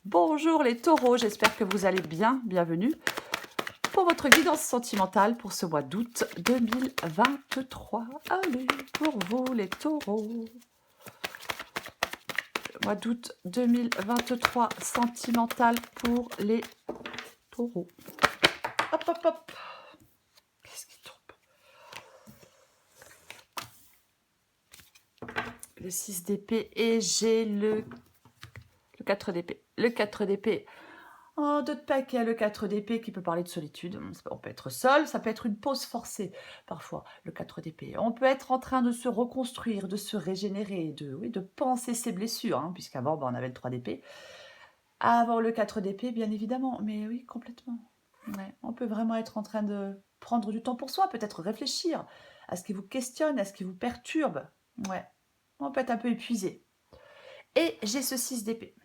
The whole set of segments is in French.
Bonjour les taureaux, j'espère que vous allez bien. Bienvenue pour votre guidance sentimentale pour ce mois d'août 2023. Allez, pour vous les taureaux. Mois d'août 2023 sentimental pour les taureaux. Hop, hop, hop. Qu'est-ce qui tombe? Le 6 d'épée et j'ai le 4 d'épée. Le 4 d'épée. Oh, d'autres paquets, le 4 d'épée qui peut parler de solitude. On peut être seul, ça peut être une pause forcée parfois, le 4 d'épée. On peut être en train de se reconstruire, de se régénérer, de penser ses blessures, hein, puisqu'avant on avait le 3 d'épée. Avant le 4 d'épée, bien évidemment, mais oui, complètement. Ouais, on peut vraiment être en train de prendre du temps pour soi, peut-être réfléchir à ce qui vous questionne, à ce qui vous perturbe. Ouais, on peut être un peu épuisé. Et j'ai ce 6 d'épée.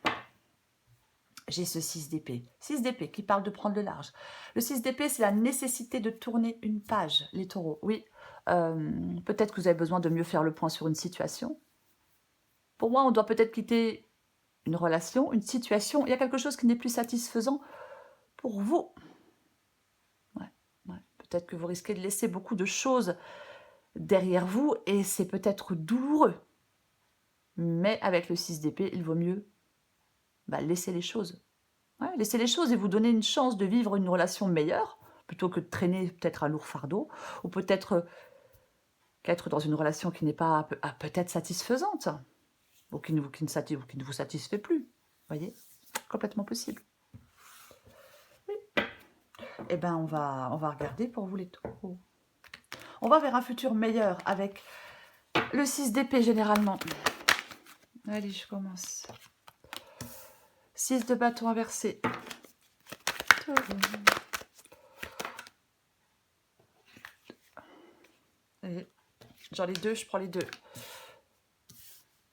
J'ai ce 6 d'épée. 6 d'épée qui parle de prendre le large. Le 6 d'épée, c'est la nécessité de tourner une page, les taureaux. Oui, peut-être que vous avez besoin de mieux faire le point sur une situation. Pour moi, on doit peut-être quitter une relation, une situation. Il y a quelque chose qui n'est plus satisfaisant pour vous. Ouais. Peut-être que vous risquez de laisser beaucoup de choses derrière vous et c'est peut-être douloureux. Mais avec le 6 d'épée, il vaut mieux laisser les choses. Ouais, laissez les choses et vous donner une chance de vivre une relation meilleure, plutôt que de traîner peut-être un lourd fardeau, ou peut-être qu'être dans une relation qui n'est pas peut-être satisfaisante, ou qui ne vous satisfait plus. Vous voyez, complètement possible. Oui. Eh bien, on va regarder pour vous les taureaux. On va vers un futur meilleur avec le 6 d'épée généralement. Allez, je commence. 6 de bâton inversé. J'en ai deux, je prends les deux.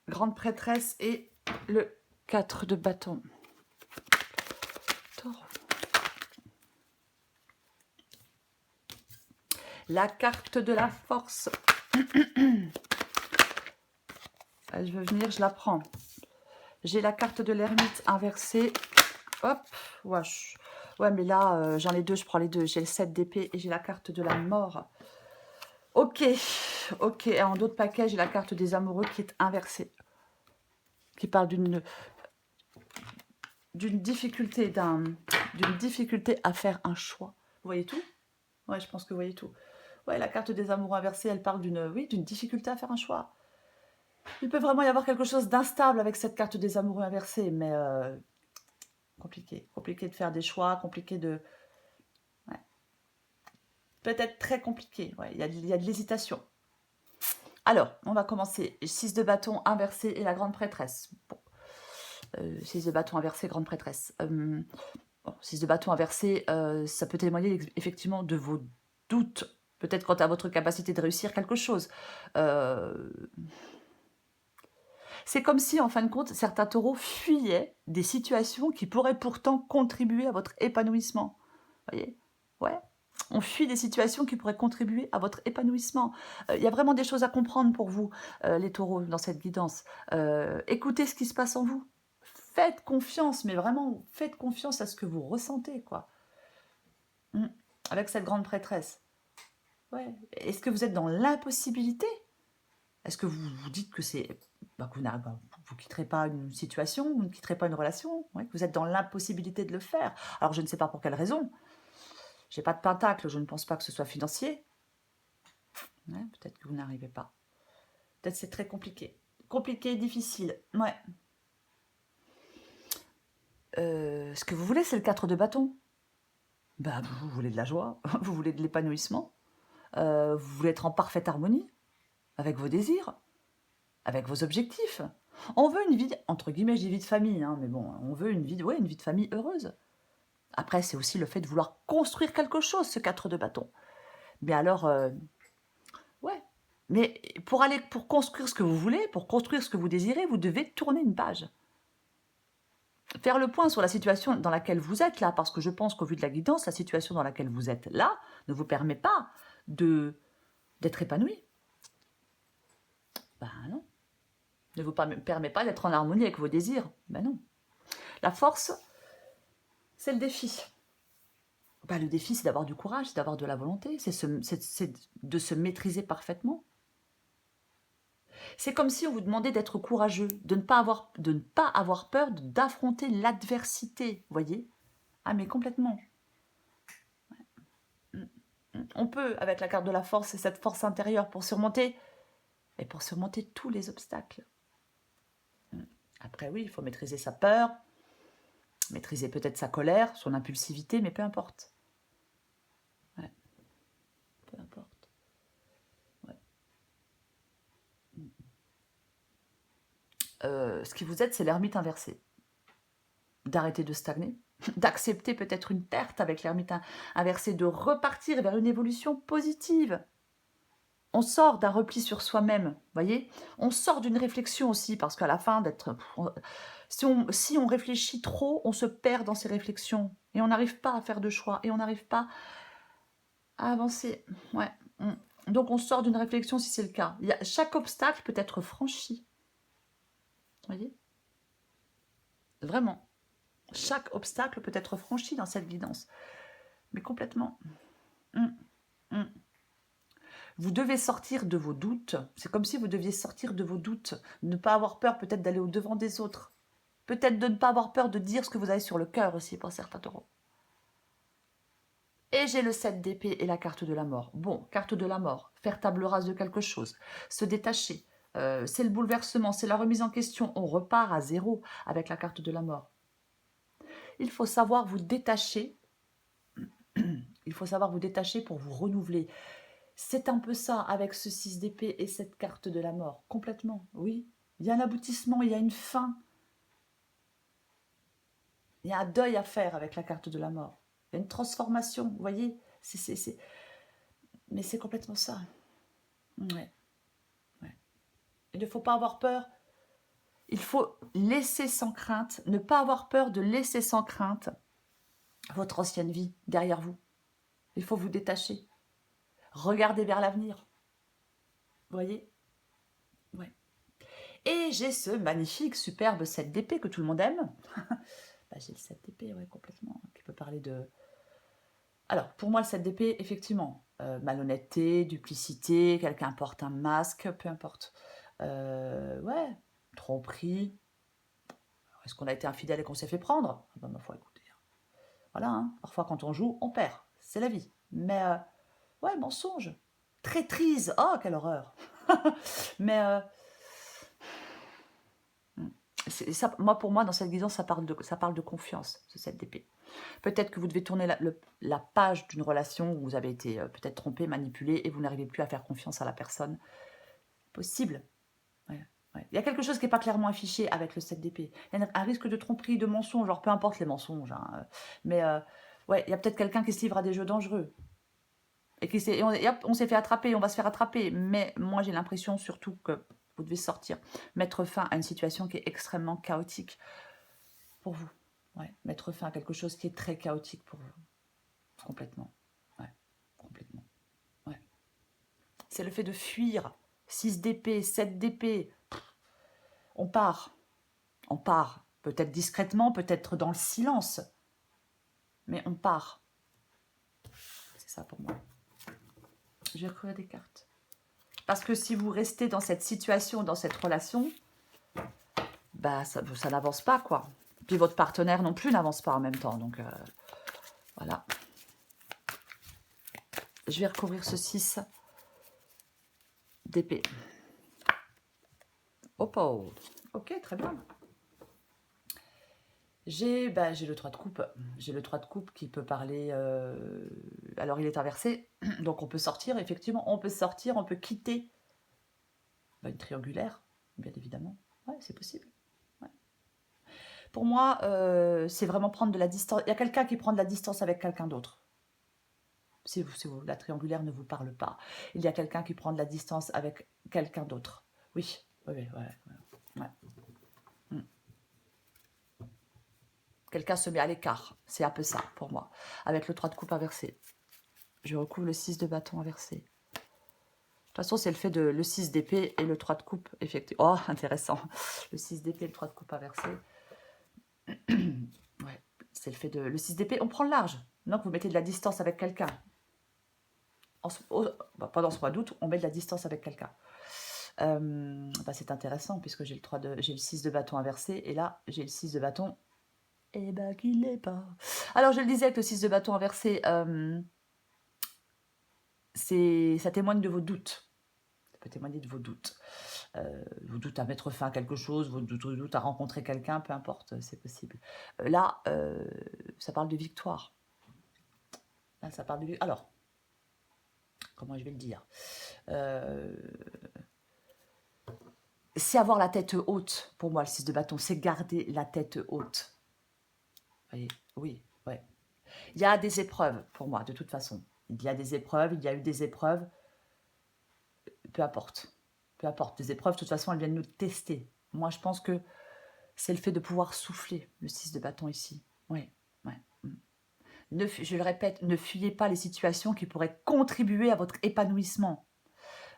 Grande prêtresse et le 4 de bâton. Taureau. La carte de la force. Je veux venir, je la prends. J'ai la carte de l'ermite inversée. Hop, wesh. Ouais, mais là, j'en ai deux, je prends les deux. J'ai le 7 d'épée et j'ai la carte de la mort. Ok. Et en d'autres paquets, j'ai la carte des amoureux qui est inversée. Qui parle d'une difficulté, d'une difficulté à faire un choix. Vous voyez tout? Ouais, je pense que vous voyez tout. Ouais, la carte des amoureux inversés, elle parle d'une difficulté à faire un choix. Il peut vraiment y avoir quelque chose d'instable avec cette carte des amoureux inversés, mais compliqué. Compliqué de faire des choix, compliqué de... Ouais. Peut-être très compliqué, ouais, il y a de l'hésitation. Alors, on va commencer. 6 de bâton inversé et la grande prêtresse. Bon. 6 de bâton inversé, grande prêtresse. 6 de bâton inversé, ça peut témoigner effectivement de vos doutes, peut-être quant à votre capacité de réussir quelque chose. C'est comme si, en fin de compte, certains taureaux fuyaient des situations qui pourraient pourtant contribuer à votre épanouissement. Vous voyez? Ouais. On fuit des situations qui pourraient contribuer à votre épanouissement. Il y a vraiment des choses à comprendre pour vous, les taureaux, dans cette guidance. Écoutez ce qui se passe en vous. Faites confiance, mais vraiment, faites confiance à ce que vous ressentez, quoi. Avec cette grande prêtresse. Ouais. Est-ce que vous êtes dans l'impossibilité? Est-ce que vous vous dites que c'est... que vous ne quitterez pas une situation, vous ne quitterez pas une relation, ouais, que vous êtes dans l'impossibilité de le faire? Alors, je ne sais pas pour quelle raison. Je n'ai pas de pentacle, je ne pense pas que ce soit financier. Ouais, peut-être que vous n'arrivez pas. Peut-être c'est très compliqué. Compliqué, difficile. Ouais. Ce que vous voulez, c'est le 4 de bâton. Vous voulez de la joie, vous voulez de l'épanouissement, vous voulez être en parfaite harmonie avec vos désirs, avec vos objectifs. On veut une vie, entre guillemets, je dis vie de famille, hein, mais bon, on veut une vie de famille heureuse. Après, c'est aussi le fait de vouloir construire quelque chose, ce 4 de bâton. Mais alors, ouais. Mais pour construire ce que vous voulez, pour construire ce que vous désirez, vous devez tourner une page. Faire le point sur la situation dans laquelle vous êtes là, parce que je pense qu'au vu de la guidance, la situation dans laquelle vous êtes là ne vous permet pas d'être épanoui. Ben non. Ne vous permet pas d'être en harmonie avec vos désirs. Ben non. La force, c'est le défi. Bah, le défi, c'est d'avoir du courage, c'est d'avoir de la volonté, c'est de se maîtriser parfaitement. C'est comme si on vous demandait d'être courageux, de ne pas avoir peur d'affronter l'adversité, vous voyez? Ah, mais complètement. On peut, avec la carte de la force et cette force intérieure, pour surmonter tous les obstacles. Après, oui, il faut maîtriser sa peur, maîtriser peut-être sa colère, son impulsivité, mais peu importe. Ouais, peu importe. Ouais. Ce qui vous aide, c'est l'ermite inversé. D'arrêter de stagner, d'accepter peut-être une perte avec l'ermite inversé, de repartir vers une évolution positive. On sort d'un repli sur soi-même, voyez. On sort d'une réflexion aussi, parce qu'à la fin d'être... Si on réfléchit trop, on se perd dans ses réflexions. Et on n'arrive pas à faire de choix. Et on n'arrive pas à avancer. Ouais. Donc on sort d'une réflexion si c'est le cas. Chaque obstacle peut être franchi. Voyez. Vraiment. Chaque obstacle peut être franchi dans cette guidance. Mais complètement. Vous devez sortir de vos doutes. C'est comme si vous deviez sortir de vos doutes. Ne pas avoir peur peut-être d'aller au-devant des autres. Peut-être de ne pas avoir peur de dire ce que vous avez sur le cœur aussi pour certains taureaux. Et j'ai le 7 d'épée et la carte de la mort. Bon, carte de la mort, faire table rase de quelque chose, se détacher. C'est le bouleversement, c'est la remise en question. On repart à zéro avec la carte de la mort. Il faut savoir vous détacher. Il faut savoir vous détacher pour vous renouveler. C'est un peu ça avec ce 6 d'épée et cette carte de la mort. Complètement, oui. Il y a un aboutissement, il y a une fin. Il y a un deuil à faire avec la carte de la mort. Il y a une transformation, vous voyez. Mais c'est complètement ça. Ouais. Il ne faut pas avoir peur. Il faut laisser sans crainte, ne pas avoir peur de laisser sans crainte votre ancienne vie derrière vous. Il faut vous détacher. Regardez vers l'avenir. Vous voyez? Ouais. Et j'ai ce magnifique, superbe 7 d'épée que tout le monde aime. Bah, j'ai le 7 d'épée, ouais, complètement. Qui peut parler de... Alors, pour moi, le 7 d'épée, effectivement, malhonnêteté, duplicité, quelqu'un porte un masque, peu importe. Ouais, tromperie. Est-ce qu'on a été infidèle et qu'on s'est fait prendre? Ah ben, ma foi, écoutez. Voilà, hein. Parfois, quand on joue, on perd. C'est la vie. Mais, ouais, mensonge. Traîtrise. Oh, quelle horreur. Mais, ça, moi, pour moi, dans cette guidance, ça parle de confiance, ce 7 d'épée. Peut-être que vous devez tourner la page d'une relation où vous avez été peut-être trompé, manipulé, et vous n'arrivez plus à faire confiance à la personne. Possible. Ouais, ouais. Il y a quelque chose qui n'est pas clairement affiché avec le 7 d'épée. Il y a un risque de tromperie, de mensonge, genre peu importe les mensonges. Hein, mais ouais, il y a peut-être quelqu'un qui se livre à des jeux dangereux. Et on s'est fait attraper, on va se faire attraper. Mais moi, j'ai l'impression surtout que vous devez sortir, mettre fin à une situation qui est extrêmement chaotique pour vous. Ouais, mettre fin à quelque chose qui est très chaotique pour vous. Complètement. Ouais, complètement. Ouais. C'est le fait de fuir. 6 d'épée, 7 d'épée. On part. On part. Peut-être discrètement, peut-être dans le silence. Mais on part. C'est ça pour moi. Je vais recouvrir des cartes. Parce que si vous restez dans cette situation, dans cette relation, bah ça n'avance pas, quoi. Puis votre partenaire non plus n'avance pas en même temps. Donc, voilà. Je vais recouvrir ce 6 d'épée. Oh, ok, très bien. J'ai le 3 de coupe. J'ai le 3 de coupe qui peut parler... alors, il est inversé. Donc, on peut sortir, effectivement. On peut sortir, on peut quitter une triangulaire, bien évidemment. Ouais, c'est possible. Ouais. Pour moi, c'est vraiment prendre de la distance. Il y a quelqu'un qui prend de la distance avec quelqu'un d'autre. Si la triangulaire ne vous parle pas. Il y a quelqu'un qui prend de la distance avec quelqu'un d'autre. Oui, oui. Quelqu'un se met à l'écart. C'est un peu ça, pour moi. Avec le 3 de coupe inversé. Je recouvre le 6 de bâton inversé. De toute façon, c'est le fait de le 6 d'épée et le 3 de coupe, effectivement. Oh, intéressant. Le 6 d'épée et le 3 de coupe inversé. Ouais, c'est le fait de... Le 6 d'épée, on prend le large. Donc, vous mettez de la distance avec quelqu'un. Pendant ce mois d'août, on met de la distance avec quelqu'un. C'est intéressant puisque j'ai le 6 de bâton inversé et là j'ai le 6 de bâton et qu'il l'est pas. Alors je le disais avec le 6 de bâton inversé, ça témoigne de vos doutes. Ça peut témoigner de vos doutes. Vos doutes à mettre fin à quelque chose, vos doutes à rencontrer quelqu'un, peu importe, c'est possible. Là, ça parle de victoire. Là, ça parle de victoire. Alors, comment je vais le dire, c'est avoir la tête haute, pour moi, le 6 de bâton, c'est garder la tête haute. Vous voyez, oui, ouais. Il y a des épreuves, pour moi, de toute façon. Il y a des épreuves, il y a eu des épreuves, peu importe. Peu importe, des épreuves, de toute façon, elles viennent nous tester. Moi, je pense que c'est le fait de pouvoir souffler, le 6 de bâton ici. Oui, ouais. Je le répète, ne fuyez pas les situations qui pourraient contribuer à votre épanouissement.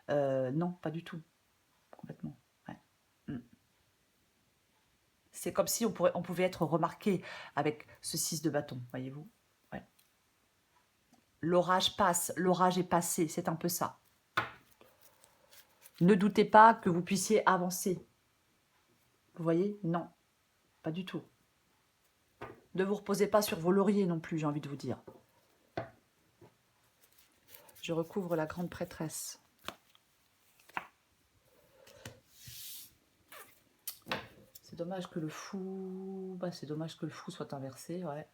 Non, pas du tout. Complètement. Ouais. C'est comme si on pouvait être remarqué avec ce 6 de bâton, voyez-vous. Ouais. L'orage passe, l'orage est passé, c'est un peu ça. Ne doutez pas que vous puissiez avancer. Vous voyez? Non, pas du tout. Ne vous reposez pas sur vos lauriers non plus, j'ai envie de vous dire. Je recouvre la grande prêtresse. C'est dommage que le fou... c'est dommage que le fou soit inversé, ouais.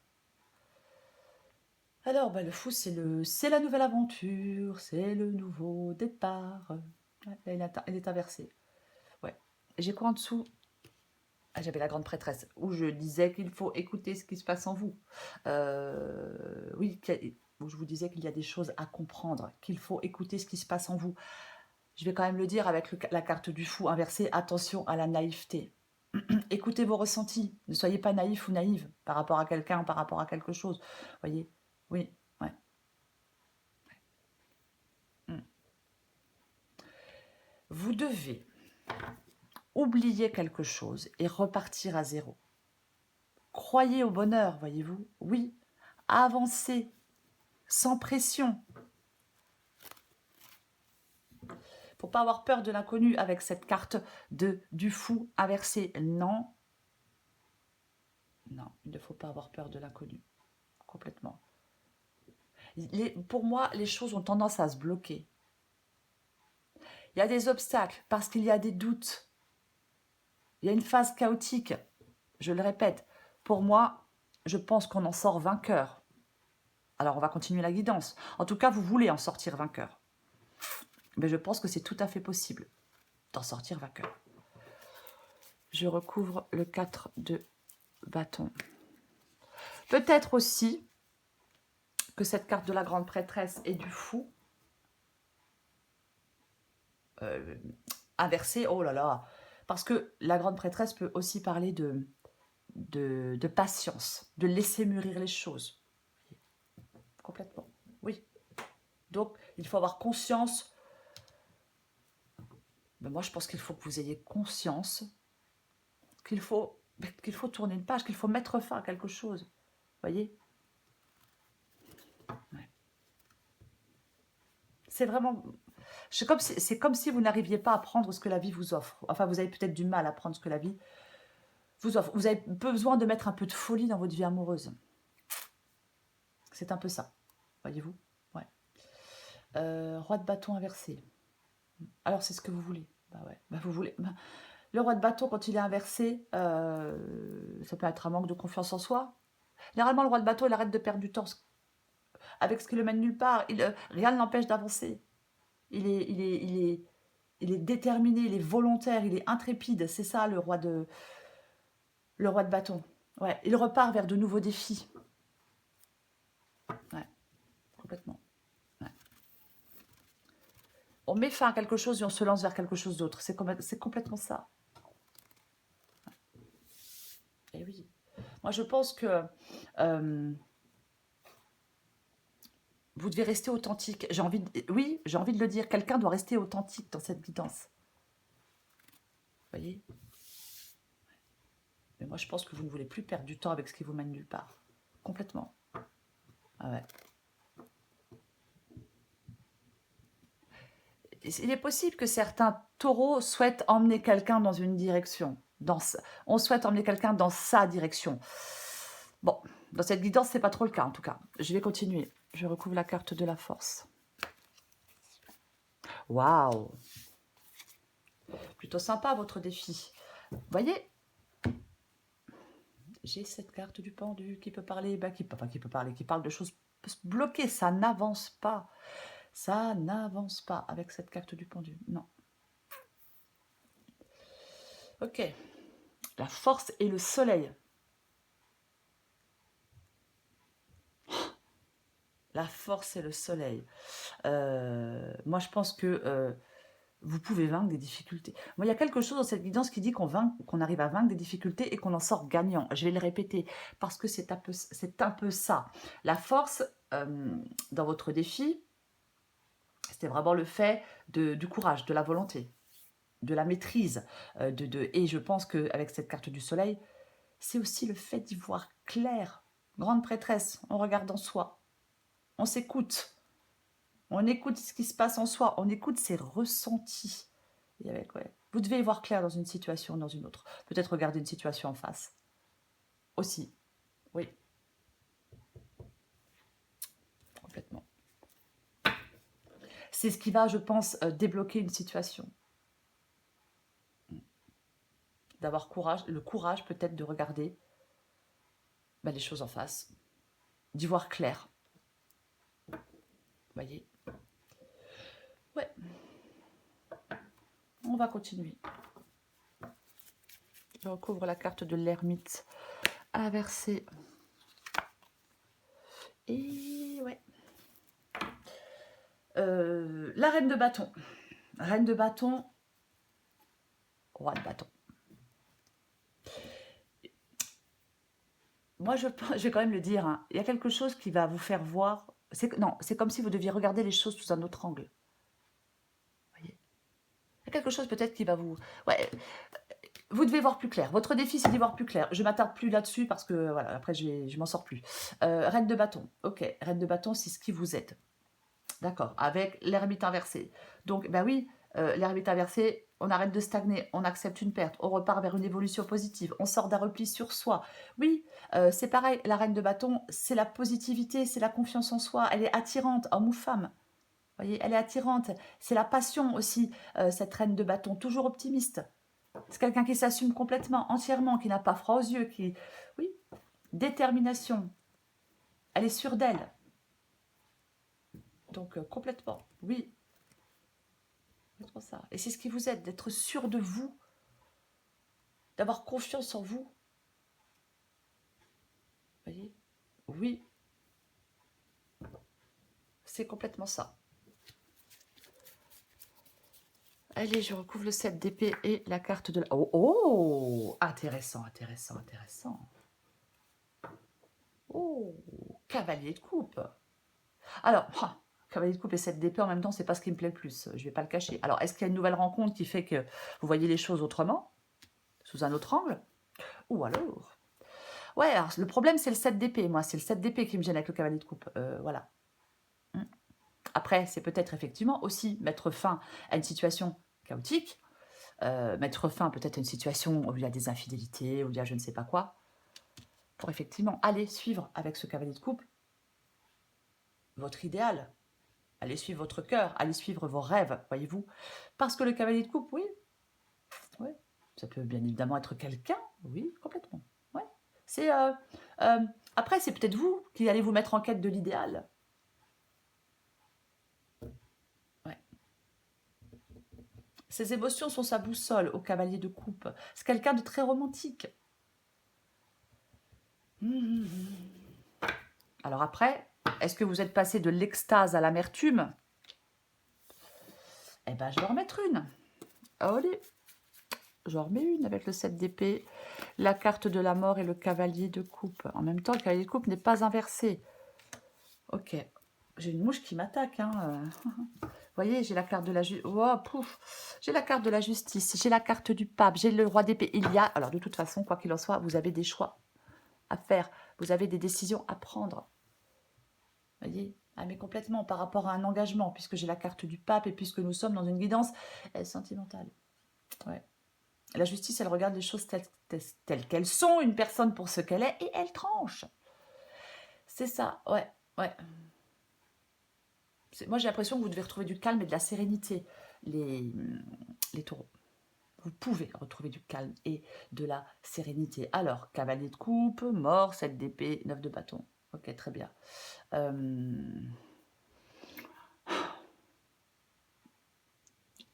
Alors, le fou, c'est la nouvelle aventure, c'est le nouveau départ. Ouais, elle est inversée. Ouais. J'ai quoi en dessous? J'avais la grande prêtresse, où je disais qu'il faut écouter ce qui se passe en vous. Oui, où je vous disais qu'il y a des choses à comprendre, qu'il faut écouter ce qui se passe en vous. Je vais quand même le dire avec la carte du fou inversée, attention à la naïveté. Écoutez vos ressentis, ne soyez pas naïf ou naïve par rapport à quelqu'un, par rapport à quelque chose. Voyez, oui, ouais. Vous devez oublier quelque chose et repartir à zéro. Croyez au bonheur, voyez-vous. Oui, avancez, sans pression. Faut pas avoir peur de l'inconnu avec cette carte du fou inversé. Non. Non, il ne faut pas avoir peur de l'inconnu. Complètement. Pour moi, les choses ont tendance à se bloquer. Il y a des obstacles parce qu'il y a des doutes. Il y a une phase chaotique. Je le répète. Pour moi, je pense qu'on en sort vainqueur. Alors, on va continuer la guidance. En tout cas, vous voulez en sortir vainqueur. Mais je pense que c'est tout à fait possible d'en sortir vainqueur. Je recouvre le 4 de bâton. Peut-être aussi que cette carte de la grande prêtresse et du fou inversée, oh là là, parce que la grande prêtresse peut aussi parler de patience, de laisser mûrir les choses. Complètement, oui. Donc, il faut avoir conscience. Moi, je pense qu'il faut que vous ayez conscience qu'il faut tourner une page, qu'il faut mettre fin à quelque chose. Voyez? Ouais. C'est vraiment... C'est comme si vous n'arriviez pas à prendre ce que la vie vous offre. Enfin, vous avez peut-être du mal à prendre ce que la vie vous offre. Vous avez besoin de mettre un peu de folie dans votre vie amoureuse. C'est un peu ça. Voyez-vous? Ouais. Roi de bâton inversé. Alors, c'est ce que vous voulez. Ouais. Vous voulez... Le roi de bâton, quand il est inversé, ça peut être un manque de confiance en soi. Généralement, le roi de bâton, il arrête de perdre du temps. Avec ce qui le mène nulle part, rien ne l'empêche d'avancer. Il est déterminé, il est volontaire, il est intrépide. C'est ça, le roi de bâton. Ouais, il repart vers de nouveaux défis. Ouais, complètement. Ouais. On met fin à quelque chose et on se lance vers quelque chose d'autre. C'est complètement ça. Et oui. Moi, je pense que vous devez rester authentique. Oui, j'ai envie de le dire. Quelqu'un doit rester authentique dans cette guidance. Vous voyez? moi, je pense que vous ne voulez plus perdre du temps avec ce qui vous mène nulle part. Complètement. Ah ouais. Il est possible que certains taureaux souhaitent emmener quelqu'un dans une direction. On souhaite emmener quelqu'un dans sa direction. Bon, dans cette guidance, ce n'est pas trop le cas en tout cas. Je vais continuer. Je recouvre la carte de la force. Waouh! Plutôt sympa votre défi. Vous voyez, j'ai cette carte du pendu qui peut parler, qui parle de choses bloquées. Ça n'avance pas. Ça n'avance pas avec cette carte du pendu. Non. Ok. La force et le soleil. La force et le soleil. Moi, je pense que vous pouvez vaincre des difficultés. Moi, il y a quelque chose dans cette guidance qui dit qu'on arrive à vaincre des difficultés et qu'on en sort gagnant. Je vais le répéter parce que c'est un peu ça. La force, dans votre défi, c'était vraiment le fait du courage, de la volonté, de la maîtrise. Et je pense qu'avec cette carte du soleil, c'est aussi le fait d'y voir clair. Grande prêtresse, on regarde en soi. On s'écoute. On écoute ce qui se passe en soi. On écoute ses ressentis. Et avec, ouais. Vous devez y voir clair dans une situation ou dans une autre. Peut-être regarder une situation en face. Aussi. Oui. Complètement. C'est ce qui va, je pense, débloquer une situation. D'avoir courage, le courage peut-être de regarder les choses en face. D'y voir clair. Vous voyez? Ouais. On va continuer. Je recouvre la carte de l'ermite inversée. Et ouais. La reine de bâton. Reine de bâton. Roi de bâton. Moi, je vais quand même le dire. Hein, il y a quelque chose qui va vous faire voir. C'est comme si vous deviez regarder les choses sous un autre angle. Voyez, il y a quelque chose peut-être qui va vous... Ouais, vous devez voir plus clair. Votre défi, c'est d'y voir plus clair. Je ne m'attarde plus là-dessus parce que, voilà, après, je m'en sors plus. Reine de bâton. Ok, reine de bâton, c'est ce qui vous aide. D'accord, avec l'ermite inversé. Donc, ben oui, l'ermite inversé, on arrête de stagner, on accepte une perte, on repart vers une évolution positive, on sort d'un repli sur soi. Oui, c'est pareil, la reine de bâton, c'est la positivité, c'est la confiance en soi, elle est attirante, homme ou femme. Vous voyez, elle est attirante. C'est la passion aussi, cette reine de bâton, toujours optimiste. C'est quelqu'un qui s'assume complètement, entièrement, qui n'a pas froid aux yeux, qui... Oui, détermination. Elle est sûre d'elle. Donc, complètement, oui. Ça. Et c'est ce qui vous aide, d'être sûr de vous, d'avoir confiance en vous. Vous voyez? Oui. C'est complètement ça. Allez, je recouvre le 7 d'épée et la carte de la... Oh, oh, intéressant, intéressant, intéressant. Oh, cavalier de coupe. Alors, cavalier de coupe et 7 d'épée en même temps, c'est pas ce qui me plaît le plus. Je vais pas le cacher. Alors, est-ce qu'il y a une nouvelle rencontre qui fait que vous voyez les choses autrement, sous un autre angle? Ou alors... Ouais, alors le problème, c'est le 7 d'épée. Moi, c'est le 7 d'épée qui me gêne avec le cavalier de coupe. Voilà. Après, c'est peut-être effectivement aussi mettre fin à une situation chaotique, mettre fin peut-être à une situation où il y a des infidélités, où il y a je ne sais pas quoi, pour effectivement aller suivre avec ce cavalier de coupe votre idéal, aller suivre votre cœur, aller suivre vos rêves, voyez-vous. Parce que le cavalier de coupe, oui, ça peut bien évidemment être quelqu'un, oui, complètement. Ouais. C'est après, c'est peut-être vous qui allez vous mettre en quête de l'idéal. Ses émotions sont sa boussole au cavalier de coupe. C'est quelqu'un de très romantique. Alors après, est-ce que vous êtes passé de l'extase à l'amertume? Eh ben, je vais en remettre une. Allez, j'en remets une avec le 7 d'épée, la carte de la mort et le cavalier de coupe. En même temps, le cavalier de coupe n'est pas inversé. Ok, j'ai une mouche qui m'attaque. Hein. voyez, j'ai la carte de la justice. Oh, pouf. J'ai la carte de la justice, j'ai la carte du pape, j'ai le roi d'épée. Il y a, alors de toute façon, quoi qu'il en soit, vous avez des choix à faire. Vous avez des décisions à prendre. Voyez, ah, mais complètement par rapport à un engagement, puisque j'ai la carte du pape et puisque nous sommes dans une guidance sentimentale. Ouais. La justice, elle regarde les choses telles qu'elles sont, une personne pour ce qu'elle est, et elle tranche. C'est ça, ouais, ouais. Moi, j'ai l'impression que vous devez retrouver du calme et de la sérénité, les taureaux. Vous pouvez retrouver du calme et de la sérénité. Alors, cavalier de coupe, mort, 7 d'épée, 9 de bâton. Ok, très bien. Il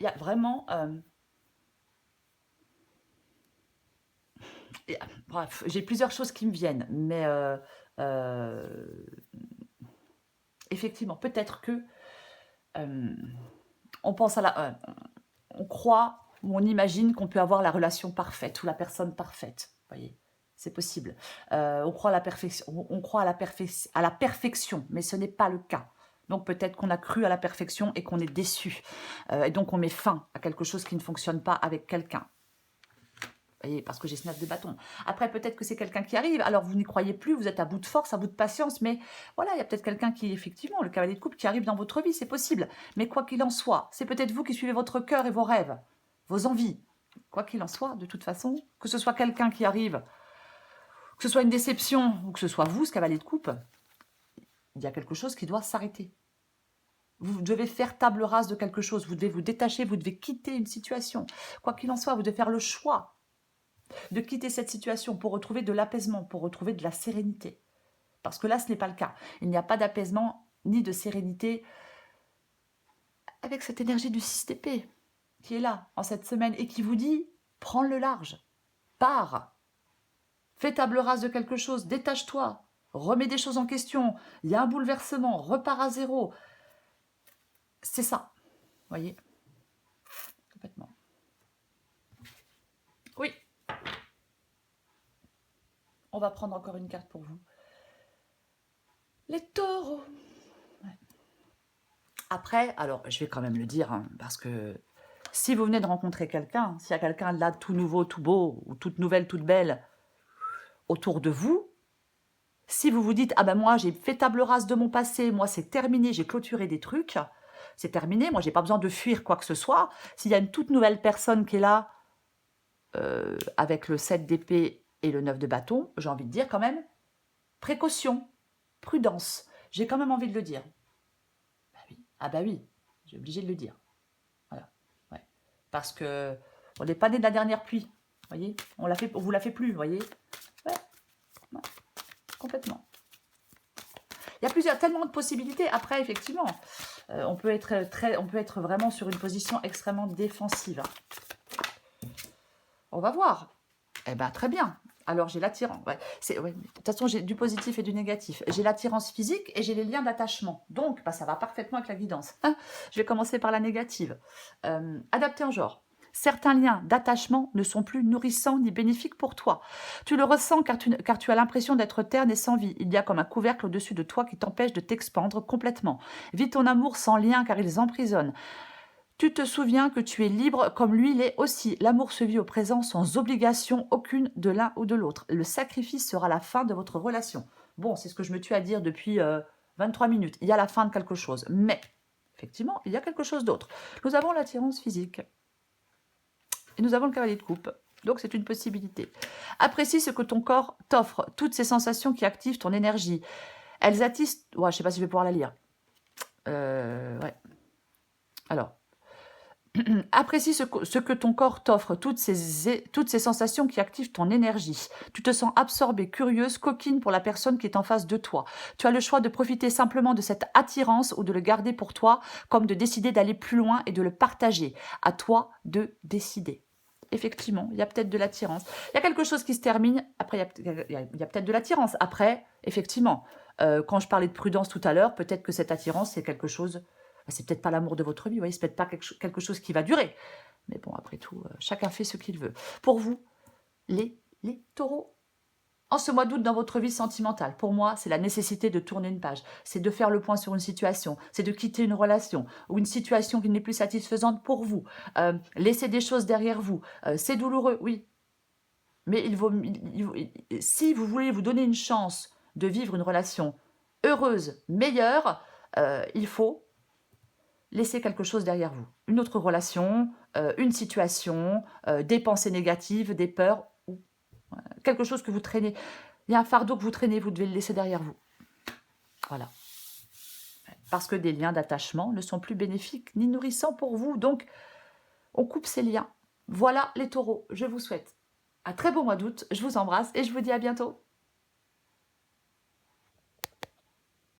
y a vraiment... bref, j'ai plusieurs choses qui me viennent, mais effectivement, peut-être que on pense à la... on croit ou on imagine qu'on peut avoir la relation parfaite ou la personne parfaite. Vous voyez, c'est possible. On croit à la perfection, à la perfection, mais ce n'est pas le cas. Donc peut-être qu'on a cru à la perfection et qu'on est déçu. Et donc on met fin à quelque chose qui ne fonctionne pas avec quelqu'un. Vous voyez, parce que j'ai ce 9 de bâton. Après, peut-être que c'est quelqu'un qui arrive. Alors, vous n'y croyez plus, vous êtes à bout de force, à bout de patience. Mais voilà, il y a peut-être quelqu'un qui, effectivement, le cavalier de coupe, qui arrive dans votre vie. C'est possible. Mais quoi qu'il en soit, c'est peut-être vous qui suivez votre cœur et vos rêves, vos envies. Quoi qu'il en soit, de toute façon, que ce soit quelqu'un qui arrive, que ce soit une déception, ou que ce soit vous, ce cavalier de coupe, il y a quelque chose qui doit s'arrêter. Vous devez faire table rase de quelque chose. Vous devez vous détacher, vous devez quitter une situation. Quoi qu'il en soit, vous devez faire le choix de quitter cette situation pour retrouver de l'apaisement, pour retrouver de la sérénité. Parce que là, ce n'est pas le cas. Il n'y a pas d'apaisement ni de sérénité avec cette énergie du 6 d'épée qui est là en cette semaine et qui vous dit « prends le large, pars, fais table rase de quelque chose, détache-toi, remets des choses en question, il y a un bouleversement, repars à zéro. » C'est ça, vous voyez, complètement. Oui. On va prendre encore une carte pour vous. Les taureaux. Ouais. Après, alors, je vais quand même le dire, hein, parce que si vous venez de rencontrer quelqu'un, s'il y a quelqu'un là tout nouveau, tout beau, ou toute nouvelle, toute belle, autour de vous, si vous vous dites « Ah ben moi, j'ai fait table rase de mon passé, moi c'est terminé, j'ai clôturé des trucs, c'est terminé, moi j'ai pas besoin de fuir quoi que ce soit », s'il y a une toute nouvelle personne qui est là, avec le 7 d'épée et le 9 de bâton, j'ai envie de dire quand même, précaution, prudence. J'ai quand même envie de le dire. Bah oui. Ah bah oui, j'ai obligé de le dire. Voilà. Ouais. Parce que on n'est pas né de la dernière pluie. Voyez, on vous la fait plus, voyez. Ouais. Ouais. Complètement. Il y a tellement de possibilités. Après, effectivement, on peut être vraiment sur une position extrêmement défensive. On va voir. Eh bien, très bien. Alors, j'ai l'attirance. Ouais, de toute façon, j'ai du positif et du négatif. J'ai l'attirance physique et j'ai les liens d'attachement. Donc, bah, ça va parfaitement avec la guidance. Je vais commencer par la négative. Adapté en genre. Certains liens d'attachement ne sont plus nourrissants ni bénéfiques pour toi. Tu le ressens car tu as l'impression d'être terne et sans vie. Il y a comme un couvercle au-dessus de toi qui t'empêche de t'expandre complètement. Vis ton amour sans lien car ils emprisonnent. Tu te souviens que tu es libre comme lui l'est aussi. L'amour se vit au présent sans obligation aucune de l'un ou de l'autre. Le sacrifice sera la fin de votre relation. Bon, c'est ce que je me tue à dire depuis 23 minutes. Il y a la fin de quelque chose. Mais, effectivement, il y a quelque chose d'autre. Nous avons l'attirance physique. Et nous avons le cavalier de coupe. Donc, c'est une possibilité. Apprécie ce que ton corps t'offre. Toutes ces sensations qui activent ton énergie. Elles attissent... Ouais, je ne sais pas si je vais pouvoir la lire. Ouais. Alors... Apprécie ce que ton corps t'offre, toutes ces sensations qui activent ton énergie. Tu te sens absorbée, curieuse, coquine pour la personne qui est en face de toi. Tu as le choix de profiter simplement de cette attirance ou de le garder pour toi, comme de décider d'aller plus loin et de le partager. À toi de décider. Effectivement, il y a peut-être de l'attirance. Il y a quelque chose qui se termine, après il y a peut-être de l'attirance. Après, effectivement, quand je parlais de prudence tout à l'heure, peut-être que cette attirance, c'est quelque chose... C'est peut-être pas l'amour de votre vie, vous voyez, c'est peut-être pas quelque chose qui va durer. Mais bon, après tout, chacun fait ce qu'il veut. Pour vous, les taureaux, En ce mois d'août, dans votre vie sentimentale, pour moi, c'est la nécessité de tourner une page. C'est de faire le point sur une situation. C'est de quitter une relation ou une situation qui n'est plus satisfaisante pour vous. Laisser des choses derrière vous. C'est douloureux, oui. Mais si vous voulez vous donner une chance de vivre une relation heureuse, meilleure, il faut laisser quelque chose derrière vous. Une autre relation, une situation, des pensées négatives, des peurs, ou quelque chose que vous traînez. Il y a un fardeau que vous traînez, vous devez le laisser derrière vous. Voilà. Parce que des liens d'attachement ne sont plus bénéfiques ni nourrissants pour vous. Donc, on coupe ces liens. Voilà les taureaux. Je vous souhaite un très beau mois d'août. Je vous embrasse et je vous dis à bientôt.